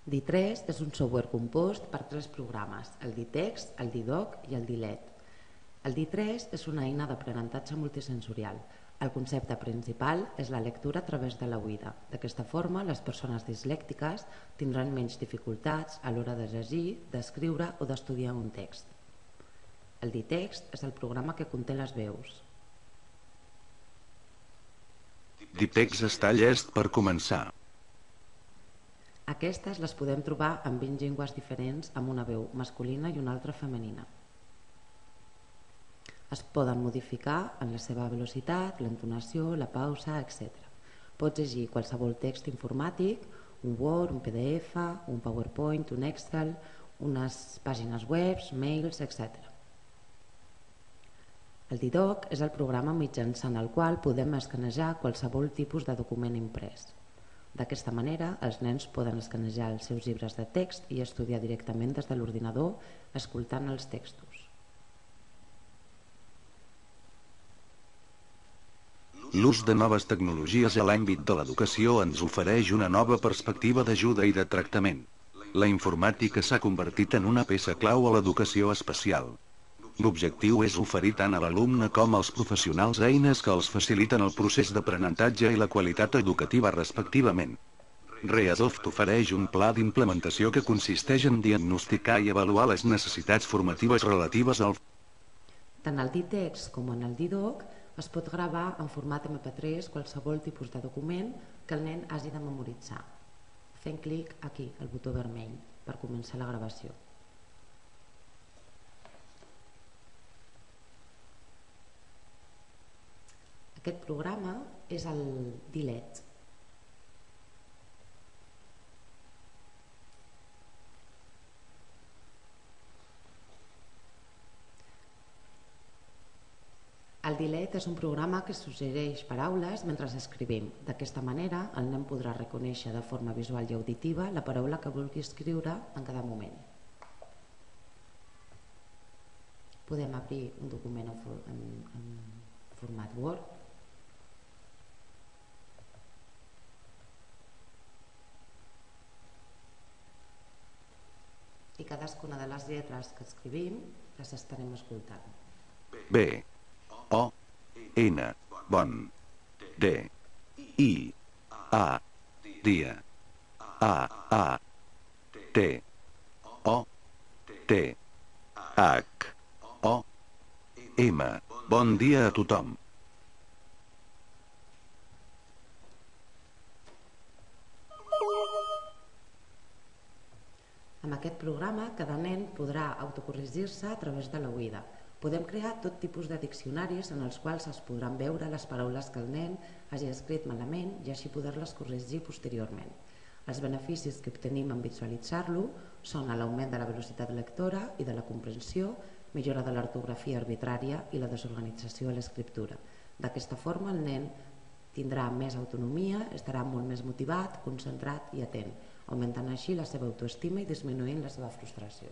D3 és un software compost per 3 programes, el D-Text, el D-Doc i el D-Let. El D3 és una eina d'aprenentatge multisensorial. El concepte principal és la lectura a través de l'oïda. D'aquesta forma, les persones dislèctiques tindran menys dificultats a l'hora de llegir, d'escriure o d'estudiar un text. El D-Text és el programa que conté les veus. D-Text està llest per començar. Aquestes les podem trobar en 20 llengües diferents amb una veu masculina i una altra femenina. Es poden modificar en la seva velocitat, l'entonació, la pausa, etc. Pots llegir qualsevol text informàtic, un Word, un PDF, un PowerPoint, un Excel, unes pàgines web, mails, etc. El D-Doc és el programa mitjançant el qual podem escanejar qualsevol tipus de document imprès. D'aquesta manera, els nens poden escanejar els seus llibres de text i estudiar directament des de l'ordinador, escoltant els textos. L'ús de noves tecnologies a l'àmbit de l'educació ens ofereix una nova perspectiva d'ajuda i de tractament. La informàtica s'ha convertit en una peça clau a l'educació especial. L'objectiu és oferir tant a l'alumne com als professionals eines que els faciliten el procés d'aprenentatge i la qualitat educativa respectivament. Readoft ofereix un pla d'implementació que consisteix en diagnosticar i avaluar les necessitats formatives relatives al... Tant el D-Text com en el D-Doc es pot gravar en format MP3 qualsevol tipus de document que el nen hagi de memoritzar. Fent clic aquí, al botó vermell, per començar la gravació. Aquest programa és el D-Let. El D-Let és un programa que suggereix paraules mentre escrivim. D'aquesta manera, el nen podrà reconèixer de forma visual i auditiva la paraula que vulgui escriure en cada moment. Podem obrir un document en format Word. I cadascuna de les lletres que escrivim les estarem escoltant. B, O, N, bon, D, I, A, dia, A, T, O, T, H, O, M. Bon dia a tothom. Amb aquest programa, cada nen podrà autocorregir-se a través de l'oïda. Podem crear tot tipus de diccionaris en els quals es podran veure les paraules que el nen hagi escrit malament i així poder-les corregir posteriorment. Els beneficis que obtenim en visualitzar-lo són l'augment de la velocitat lectora i de la comprensió, millora de l'ortografia arbitrària i la desorganització a l'escriptura. D'aquesta forma, el nen tindrà més autonomia, estarà molt més motivat, concentrat i atent, augmentant així la seva autoestima i disminuint la seva frustració.